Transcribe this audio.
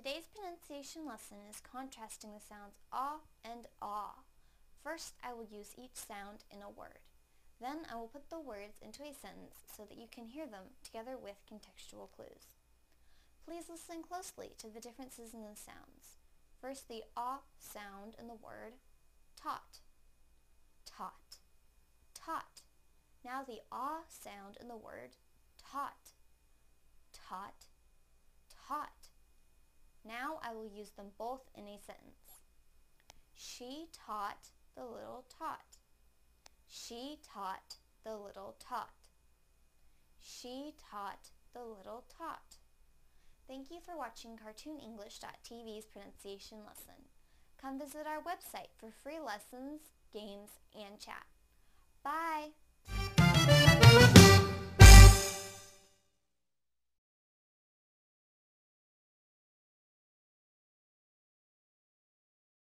Today's pronunciation lesson is contrasting the sounds ah and ah. First, I will use each sound in a word. Then I will put the words into a sentence so that you can hear them together with contextual clues. Please listen closely to the differences in the sounds. First, the ah sound in the word taught, taught, taught. Now the ah sound in the word taught, taught, taught. Now I will use them both in a sentence. She taught the little tot. She taught the little tot. She taught the little tot. Thank you for watching CartoonEnglish.tv's pronunciation lesson. Come visit our website for free lessons, games, and chat. Bye!